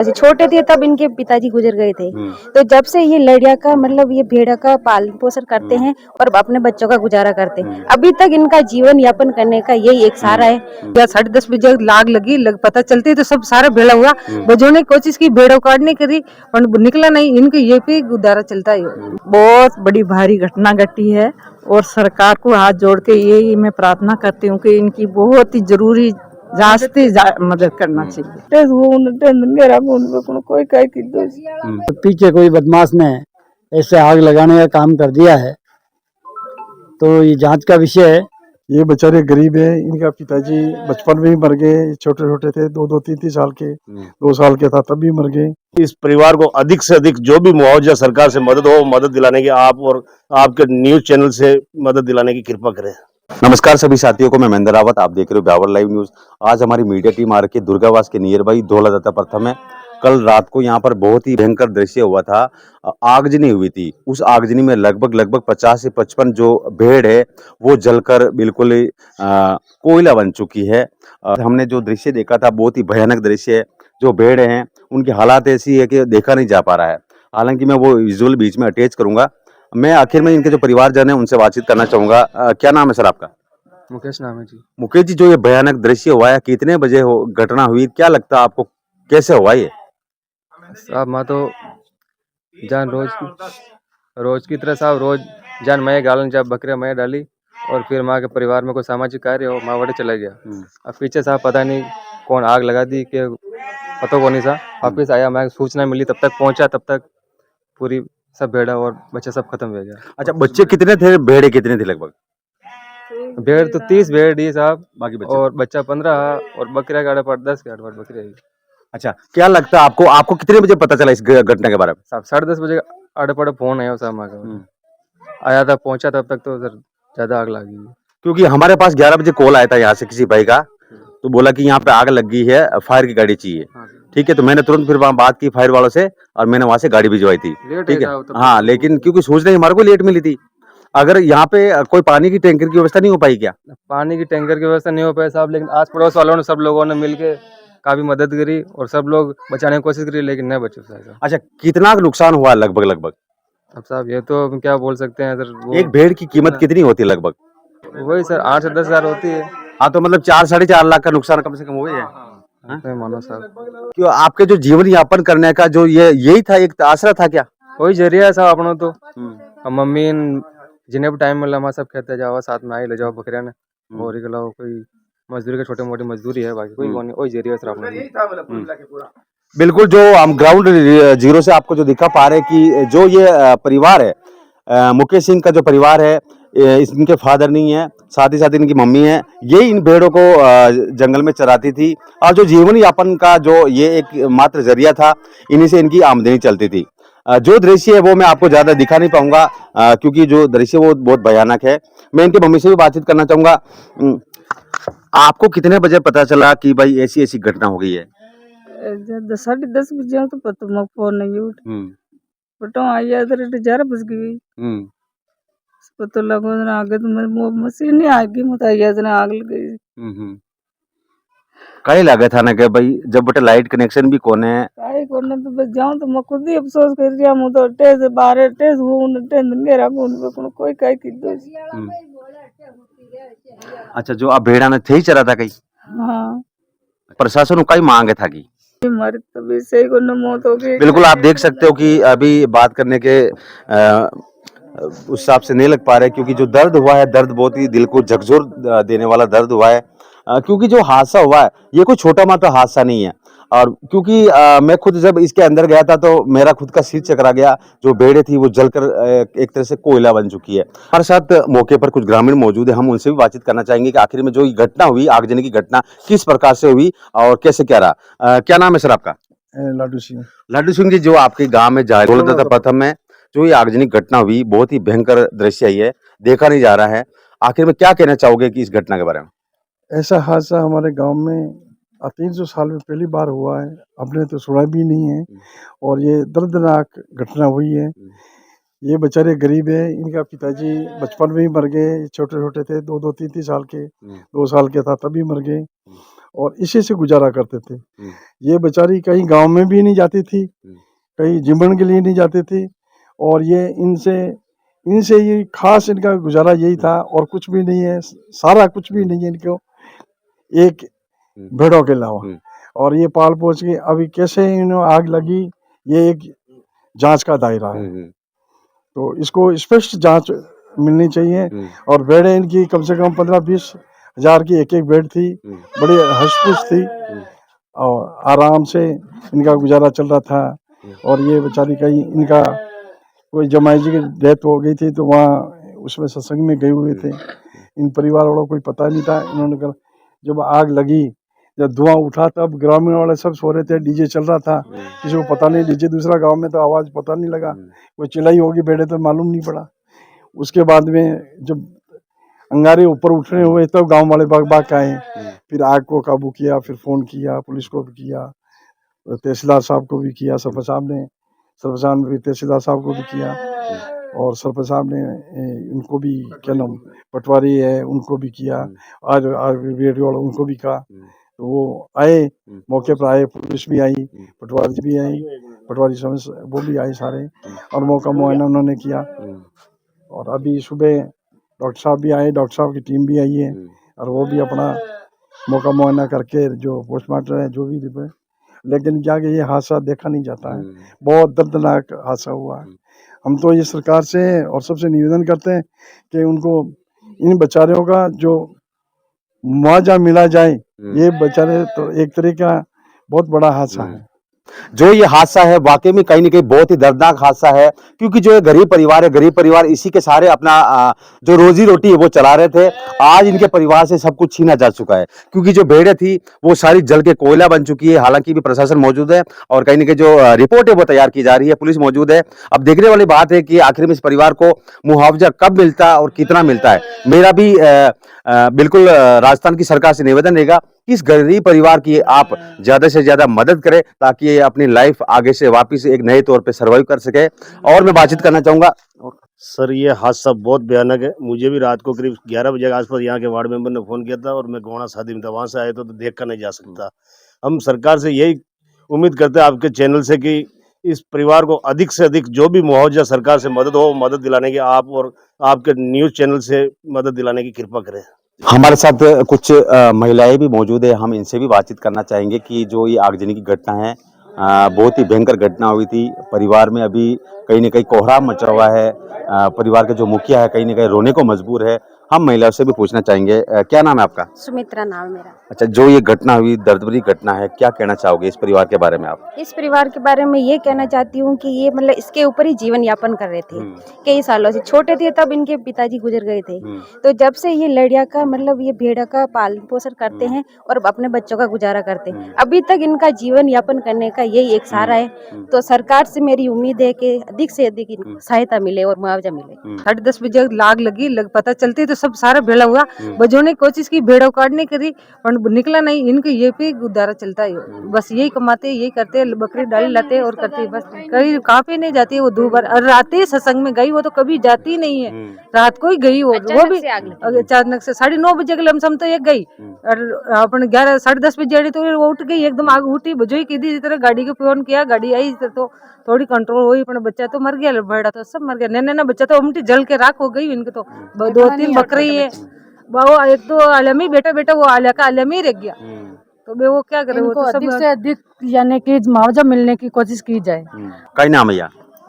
ऐसे छोटे थे तब इनके पिताजी गुजर गए थे, तो जब से ये लड़िया का मतलब ये भेड़ा का पालन पोषण करते हैं और अपने बच्चों का गुजारा करते हैं। अभी तक इनका जीवन यापन करने का यही एक सहारा है। या 10:30 बजे लाग लगी पता चलती तो सब सारा भेड़ा हुआ, बजों ने कोशिश की भेड़ों काटने करी पर निकला नहीं, इनके ये पे गुजारा चलता है। बहुत बड़ी भारी घटना घटी है और सरकार को हाथ जोड़ के यही मैं प्रार्थना करती हूँ कि इनकी बहुत ही जरूरी मदद करना चाहिए। पीछे कोई बदमाश ने ऐसे आग लगाने का काम कर दिया है, तो ये जांच का विषय है। ये बेचारे गरीब है, इनका पिताजी बचपन में ही मर गए, छोटे छोटे थे, 2-3 साल के, 2 साल के था तब भी मर गए। इस परिवार को अधिक से अधिक जो भी मुआवजा सरकार से मदद हो, मदद दिलाने की आप और आपके न्यूज चैनल से मदद दिलाने की कृपा करें। नमस्कार सभी साथियों को, मैं महेंद्र रावत, आप देख रहे हो ब्यावर लाइव न्यूज। आज हमारी मीडिया टीम आ रखी है दुर्गावास के नियर बाई धौलादाता प्रथम है। कल रात को यहाँ पर बहुत ही भयंकर दृश्य हुआ था, आगजनी हुई थी। उस आगजनी में लगभग 50 से 55 जो भेड़ है वो जलकर बिल्कुल कोयला बन चुकी है। हमने जो दृश्य देखा था बहुत ही भयानक दृश्य है। जो भेड़ हैं उनकी हालात ऐसी है कि देखा नहीं जा पा रहा है। हालांकि मैं वो विजुअल बीच में अटैच करूंगा। मैं आखिर में इनके जो परिवारजन है उनसे बातचीत करना चाहूंगा। क्या नाम है सर आपका? मुकेश नाम है जी। मुकेश जी, जो ये भयानक दृश्य हुआ है कितने बजे घटना हुई, क्या लगता है आपको, कैसे हुआ ये? साहब माँ तो जान रोज की तरह साहब रोज जान मैं गालन जब बकरियां मैं डाली और फिर माँ के परिवार में कोई सामाजिक कार्य हो माँ वटे चला गया। अब पीछे साहब पता नहीं कौन आग लगा दी कि पता को नहीं साहब। वापिस आया, मैं सूचना मिली तब तक पहुंचा, तब तक पूरी सब भेड़ा और बच्चा सब खत्म हो गया। अच्छा, बच्चे कितने थे, भेड़े कितने थे लगभग? भेड़ तो 30 भेड़ ही साहब, बाकी बच्चे और बच्चा 15 और बकरिया का 10 के 8 बकरिया। अच्छा, क्या लगता है आपको, आपको कितने बजे पता चला इस घटना के बारे में? साहब 10:30 बजे आड़े पड़े फोन आया साहब माँ का। आया था, पहुंचा तब तक तो सर ज्यादा आग लगी। क्योंकि हमारे पास 11 बजे कॉल आया था यहाँ से किसी भाई का, तो बोला कि यहाँ पे आग लग गई है, फायर की गाड़ी चाहिए। ठीक है, तो मैंने तुरंत फिर वहाँ बात की फायर वालों से और मैंने वहां से गाड़ी भिजवाई थी। ठीक है, हाँ, लेकिन क्योंकि सूचना हमारे को लेट मिली थी। अगर यहाँ पे कोई पानी की टैंकर की व्यवस्था नहीं हो पाई क्या? पानी की टैंकर की व्यवस्था नहीं हो पाई साहब, लेकिन आस पड़ोस वालों ने, सब लोगों ने मिलके काफी मदद करी और सब लोग बचाने की कोशिश करी, लेकिन नहीं बचे साहब। अच्छा, कितना नुकसान हुआ लगभग? अब साहब ये तो हम क्या बोल सकते हैं सर। एक भेड़ की कीमत कितनी होती है लगभग? वही सर 8 से 10 हजार होती है। हाँ, तो मतलब 4-4.5 लाख का नुकसान कम से कम हुआ है। मानो साहब, क्यों आपके जो जीवन यापन करने का जो यही था, एक आसरा था क्या? वही जरिया है साहब अपना तो। अब मम्मी जिन्हें भी टाइम मिला हमारा सब कहते जाओ साथ में आई ले जाओ बकरिया ने और ही खिलाओ, कोई मजदूरी का छोटी मोटी मजदूरी है, बाकी कोई नहीं। वही जरिया सर अपना। बिल्कुल, जो हम ग्राउंड जीरो से आपको जो दिखा पा रहे कि जो ये परिवार है, मुकेश सिंह का जो परिवार है, इनके फादर नहीं है, साथ ही साथ इनकी मम्मी है। ये इन भेड़ों को जंगल में चराती थी और जो जीवन यापन का जो ये एक मात्र जरिया था, इन्हीं से इनकी आमदनी चलती थी। जो दृश्य है वो मैं आपको ज्यादा दिखा नहीं पाऊंगा क्योंकि जो दृश्य वो बहुत भयानक है। मैं इनकी मम्मी से भी बातचीत करना चाहूंगा। आपको कितने बजे पता चला कि भाई ऐसी ऐसी घटना हो गई है? 10:30 बजे तो पता फोन नहीं उठ पटो आया इधर 11 बज गई। पता लगो आगे तो मशीन नहीं आएगी, मत आया आग लग गई। कई लगे था ना कि भाई जब बटे लाइट कनेक्शन भी कोने है काई कोने तो बस जाऊं तो मैं खुद ही अफसोस कर रिया मु तो टेस 12 टेस हूं टेन घेरा कोन कोई काई की दो। अच्छा, जो आप भेड़ा ने थे ही चरा था कहीं? हां, प्रशासन को कई मांगे था कि हमारी तभी सही को न मौत हो गई। बिल्कुल, आप देख सकते हो कि अभी बात करने के उस हिसाब से नहीं लग पा रहे, क्योंकि जो दर्द हुआ है, दर्द बहुत ही दिल को झकझोर देने वाला दर्द हुआ है। क्योंकि जो हादसा हुआ है ये कोई छोटा मोटा हादसा नहीं है। और क्योंकि मैं खुद जब इसके अंदर गया था तो मेरा खुद का सिर चकरा गया। जो भेड़ें थी वो जलकर एक तरह से कोयला बन चुकी है। हमारे साथ मौके पर कुछ ग्रामीण मौजूद है, हम उनसे भी बातचीत करना चाहेंगे कि आखिर में जो ये घटना हुई, आगजनी की घटना, किस प्रकार से हुई और कैसे क्या रहा। क्या नाम है सर आपका? लाडू सिंह। लाडू सिंह जी, जो आपके गाँव में धौलादाता प्रथम में जो ये आगजनी घटना हुई, बहुत ही भयंकर दृश्य है, देखा नहीं जा रहा है। आखिर में क्या कहना चाहोगे कि इस घटना के बारे में? ऐसा हादसा हमारे गांव में 300 साल में पहली बार हुआ है, हमने तो सुना भी नहीं है और ये दर्दनाक घटना हुई है। ये बेचारे गरीब है। इनका पिताजी बचपन में ही मर गए, छोटे छोटे थे, दो तीन तीन साल के, 2 साल के था तभी मर गए और इसी से गुजारा करते थे। ये बेचारी कहीं गांव में भी नहीं जाती थी, कहीं जिमन के लिए नहीं जाती थी और ये इनसे ये खास इनका गुजारा यही था और कुछ भी नहीं है, सारा कुछ भी नहीं है इनको, एक भेड़ों के अलावा। और ये पाल पोस के अभी कैसे इन्हें आग लगी, ये एक जांच का दायरा है, तो इसको स्पष्ट जांच मिलनी चाहिए। और भेड़ें इनकी कम से कम 15-20 हजार की एक भेड़ थी, बड़ी हंस-फुस थी और आराम से इनका गुजारा चल रहा था। और ये बेचारी कहीं इनका कोई जमाई जी की डेथ हो गई थी तो वहाँ उसमें सत्संग में गए हुए थे। इन परिवार वालों को कोई पता नहीं था। इन्होंने कहा जब आग लगी, जब धुआं उठा तब ग्रामीण वाले सब सो रहे थे, डीजे चल रहा था, किसी को पता नहीं, डीजे दूसरा गांव में तो आवाज़ पता नहीं लगा, कोई चिल्लाई होगी भेड़े तो मालूम नहीं पड़ा। उसके बाद में जब अंगारे ऊपर उठने हुए तब गांव वाले भाग के आए, फिर आग को काबू किया, फिर फ़ोन किया, पुलिस को भी किया, तहसीलदार साहब को भी किया, सरपंच साहब ने तहसीलदार साहब को भी किया और सरपंच साहब ने उनको भी क्या नाम पटवारी है उनको भी किया, आज वीडियो वाला उनको भी कहा, तो वो आए, मौके पर आए, पुलिस भी आई, पटवारी भी आई, पटवारी समझ वो भी आए सारे और मौका मुआयना उन्होंने किया। और अभी सुबह डॉक्टर साहब भी आए, डॉक्टर साहब की टीम भी आई है और वो भी अपना मौका मुआयना करके जो पोस्टमार्टम है जो भी रिपोर्ट, लेकिन क्या कि ये हादसा देखा नहीं जाता है, बहुत दर्दनाक हादसा हुआ है। हम तो ये सरकार से और सबसे निवेदन करते हैं कि उनको इन बेचारों का जो मुआवजा मिला जाए। ये बेचारे तो एक तरह का बहुत बड़ा हादसा है। जो ये हादसा है वाकई में कहीं ना कहीं बहुत ही दर्दनाक हादसा है, क्योंकि जो ये गरीब परिवार है, गरीब परिवार इसी के सहारे अपना जो रोजी रोटी है वो चला रहे थे। आज इनके परिवार से सब कुछ छीना जा चुका है, क्योंकि जो भेड़ें थी वो सारी जल के कोयला बन चुकी है। हालांकि भी प्रशासन मौजूद है और कहीं ना कहीं जो रिपोर्ट है वो तैयार की जा रही है, पुलिस मौजूद है। अब देखने वाली बात है कि आखिर में इस परिवार को मुआवजा कब मिलता है और कितना मिलता है। मेरा भी बिल्कुल राजस्थान की सरकार से निवेदन रहेगा कि इस गरीब परिवार की आप ज्यादा से ज्यादा मदद करें ताकि ये अपनी लाइफ आगे से वापस एक नए तौर पे सर्वाइव कर सके। और मैं बातचीत करना चाहूंगा। सर ये हादसा बहुत भयानक है। मुझे भी रात को करीब 11 बजे के आसपास यहाँ के वार्ड मेंबर ने फोन किया था और मैं गोवाना शादी में था, वहां से आए तो देख कर नहीं जा सकता। हम सरकार से यही उम्मीद करते हैं आपके चैनल से कि इस परिवार को अधिक से अधिक जो भी मुआवजा सरकार से मदद हो मदद दिलाने की आप और आपके न्यूज चैनल से मदद दिलाने की कृपा करें। हमारे साथ कुछ महिलाएं भी मौजूद है, हम इनसे भी बातचीत करना चाहेंगे कि जो ये आगजनी की घटना है, बहुत ही भयंकर घटना हुई थी। परिवार में अभी कहीं ना कहीं कोहराम मचा हुआ है। परिवार के जो मुखिया है कहीं ना कहीं रोने को मजबूर है। हम महिलाओं से भी पूछना चाहेंगे, क्या नाम है आपका? सुमित्रा नाम है मेरा। अच्छा, जो ये घटना हुई, दर्द भरी घटना है, क्या कहना चाहोगे इस परिवार के बारे में आप? इस परिवार के बारे में ये कहना चाहती हूँ कि ये मतलब इसके ऊपर ही जीवन यापन कर रहे थे कई सालों से। छोटे थे तब इनके पिताजी गुजर गए थे, तो जब से ये लड़िया का मतलब ये भेड़ा का पालन पोषण करते हैं और अपने बच्चों का गुजारा करते हैं। अभी तक इनका जीवन यापन करने का यही एक सहारा है। तो सरकार से मेरी उम्मीद है कि अधिक से अधिक इनको सहायता मिले और मुआवजा मिले। 10:30 बजे आग लगी, पता चलते तो सब सारा भेड़ा हुआ, बजोने की कोशिश की, भेड़ों काटने करी पर निकला नहीं। इनके ये पे गुजारा चलता है, बस यही कमाते, यही करते, बकरी डाली लाते और करते, बस कहीं कहाँ पे नहीं जाती वो। 2 बार और रात ही सत्संग में गई, वो तो कभी जाती नहीं है, रात को ही गई वो भी अचानक से 9:30 बजे के लमसम तो एक गई और अपन 11 10:30 बजे तो वो उठ गई, एकदम आग उठी, बजोई की दी तरह गाड़ी को फोन किया, गाड़ी आई तो थोड़ी कंट्रोल हुई, पर बच्चा तो मर गया, भेड़ा तो सब मर गया। नैना बच्चा तो उमटी जल के राख हो गई। इनके तो 2-3 बकरी है, वो एक तो आलमी बेटा वो आलिया का आलमी रह गया, तो वो क्या करे, वो तो अधिक से अधिक यानी कि मुआवजा मिलने की कोशिश की जाए। कई नाम है या?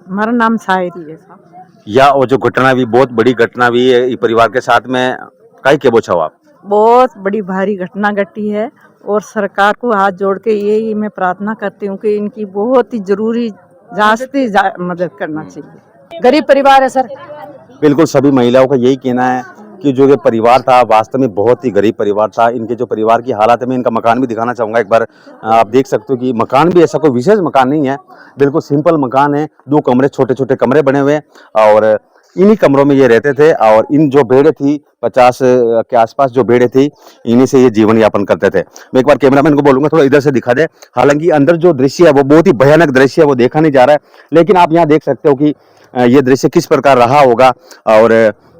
हमारा नाम शायरी है साहब। या वो जो घटना भी बहुत बड़ी घटना भी है परिवार के साथ में, कई के बोछा हो आप? बहुत बड़ी भारी घटना घटी है और सरकार को हाथ जोड़ के यही मैं प्रार्थना करती हूँ कि इनकी बहुत ही जरूरी मदद करना चाहिए। गरीब परिवार है सर। बिल्कुल, सभी महिलाओं का यही कहना है कि जो ये परिवार था वास्तव में बहुत ही गरीब परिवार था। इनके जो परिवार की हालत है, मैं इनका मकान भी दिखाना चाहूँगा एक बार। आप देख सकते हो कि मकान भी ऐसा कोई विशेष मकान नहीं है, बिल्कुल सिंपल मकान है। 2 कमरे, छोटे छोटे कमरे बने हुए हैं और इन्हीं कमरों में ये रहते थे और इन जो भेड़ें थी 50 के आसपास जो भेड़ें थी, इन्हीं से ये जीवन यापन करते थे। मैं एक बार कैमरामैन को बोलूंगा थोड़ा इधर से दिखा दे। हालांकि अंदर जो दृश्य है वो बहुत ही भयानक दृश्य है, वो देखा नहीं जा रहा है, लेकिन आप यहाँ देख सकते हो कि ये दृश्य किस प्रकार रहा होगा। और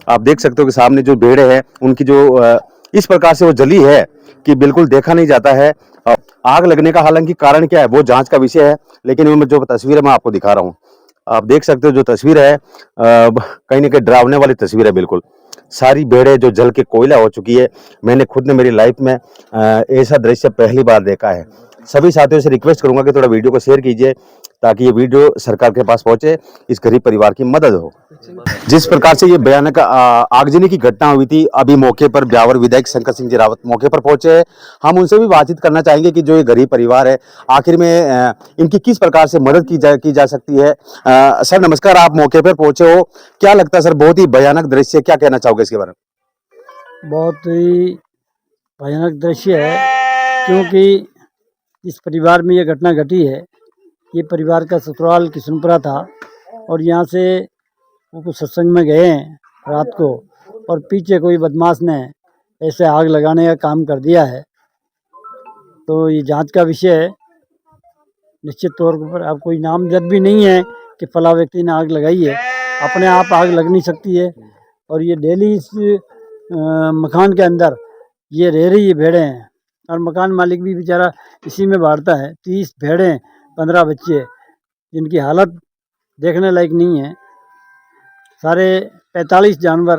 आप देख सकते हो कि सामने जो भेड़ें हैं उनकी जो इस प्रकार से वो जली है कि बिल्कुल देखा नहीं जाता है। आग लगने का हालांकि कारण क्या है वो जांच का विषय है, लेकिन जो तस्वीर मैं आपको दिखा रहा हूँ, आप देख सकते हो जो तस्वीर है कहीं ना कहीं डरावने वाली तस्वीर है। बिल्कुल सारी भेड़ें जो जल के कोयला हो चुकी है। मैंने खुद ने मेरी लाइफ में ऐसा दृश्य पहली बार देखा है। सभी साथियों से रिक्वेस्ट करूंगा कि थोड़ा वीडियो को शेयर कीजिए ताकि ये वीडियो सरकार के पास पहुंचे, इस गरीब परिवार की मदद हो। जिस प्रकार से ये भयानक आगजनी की घटना हुई थी, अभी मौके पर ब्यावर विधायक शंकर सिंह जी रावत मौके पर पहुंचे हैं। हम उनसे भी बातचीत करना चाहेंगे कि जो ये गरीब परिवार है आखिर में इनकी किस प्रकार से मदद की जा सकती है। सर नमस्कार, आप मौके पर पहुंचे हो, क्या लगता है सर? बहुत ही भयानक दृश्य, क्या कहना चाहोगे इसके बारे में? बहुत ही भयानक दृश्य है, क्योंकि इस परिवार में ये घटना घटी है। ये परिवार का ससुराल किशनपुरा था और यहाँ से वो कुछ सत्संग में गए हैं रात को, और पीछे कोई बदमाश ने ऐसे आग लगाने का काम कर दिया है। तो ये जांच का विषय है। निश्चित तौर पर अब कोई नामजद भी नहीं है कि फला व्यक्ति ने आग लगाई है, अपने आप आग लग नहीं सकती है। और ये डेली इस मकान के अंदर ये रह रही है भेड़ें हैं, और मकान मालिक भी बेचारा इसी में बांटता है। 30 भेड़ें, 15 बच्चे, जिनकी हालत देखने लायक नहीं है। सारे 45 जानवर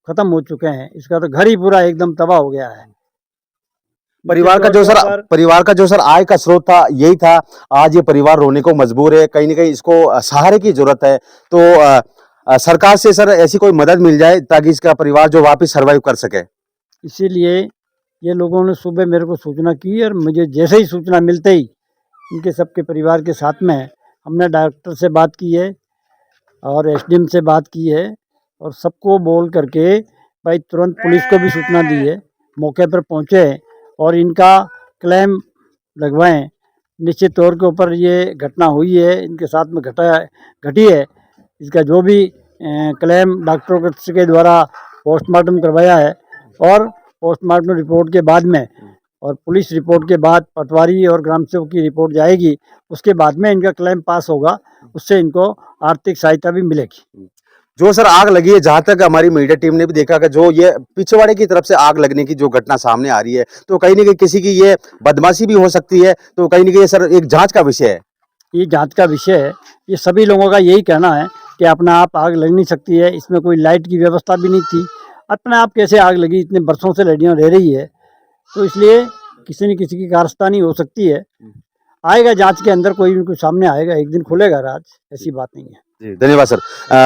खत्म हो चुके हैं। इसका तो घर ही पूरा एकदम तबाह हो गया है। परिवार का जो सर आय का स्रोत था यही था, आज ये परिवार रोने को मजबूर है। कहीं ना कहीं इसको सहारे की जरूरत है। तो सरकार से सर ऐसी कोई मदद मिल जाए ताकि इसका परिवार जो वापस सर्वाइव कर सके। इसीलिए ये लोगों ने सुबह मेरे को सूचना की, और मुझे जैसे ही सूचना मिलते ही इनके सबके परिवार के साथ में हमने डॉक्टर से बात की है और एसडीएम से बात की है, और सबको बोल करके भाई तुरंत पुलिस को भी सूचना दी है। मौके पर पहुँचे और इनका क्लेम लगवाएं। निश्चित तौर के ऊपर ये घटना हुई है, इनके साथ में घटी है। इसका जो भी क्लेम डॉक्टरों के द्वारा पोस्टमार्टम करवाया है, और पोस्टमार्टम रिपोर्ट के बाद में और पुलिस रिपोर्ट के बाद पटवारी और ग्राम सेवक की रिपोर्ट जाएगी, उसके बाद में इनका क्लेम पास होगा। उससे इनको आर्थिक सहायता भी मिलेगी। जो सर आग लगी है, जहां तक हमारी मीडिया टीम ने भी देखा कि जो ये पिछवाड़े की तरफ से आग लगने की जो घटना सामने आ रही है, तो कहीं ना कहीं किसी की ये बदमाशी भी हो सकती है। तो कहीं ना कहीं सर एक जांच का विषय है। ये जांच का विषय है। ये सभी लोगों का यही कहना है कि अपना आप आग लग नहीं सकती है। इसमें कोई लाइट की व्यवस्था भी नहीं थी। अपने आप कैसे आग लगी? इतने बरसों से लड़ियाँ रह रही है, तो इसलिए किसी न किसी की कारस्तानी हो सकती है। आएगा जांच के अंदर, कोई भी सामने आएगा, एक दिन खुलेगा राज, ऐसी बात नहीं है। जी धन्यवाद सर।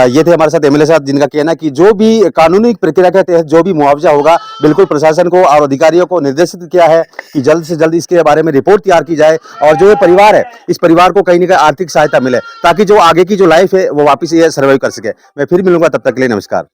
ये थे हमारे साथ एमएलए साहब, जिनका कहना कि जो भी कानूनी प्रक्रिया के तहत जो भी मुआवजा होगा, बिल्कुल प्रशासन को और अधिकारियों को निर्देशित किया है कि जल्द से जल्द इसके बारे में रिपोर्ट तैयार की जाए, और जो ये परिवार है इस परिवार को कहीं ना कहीं आर्थिक सहायता मिले ताकि जो आगे की जो लाइफ है वो वापस ये सर्वाइव कर सके। मैं फिर मिलूंगा, तब तक के लिए नमस्कार।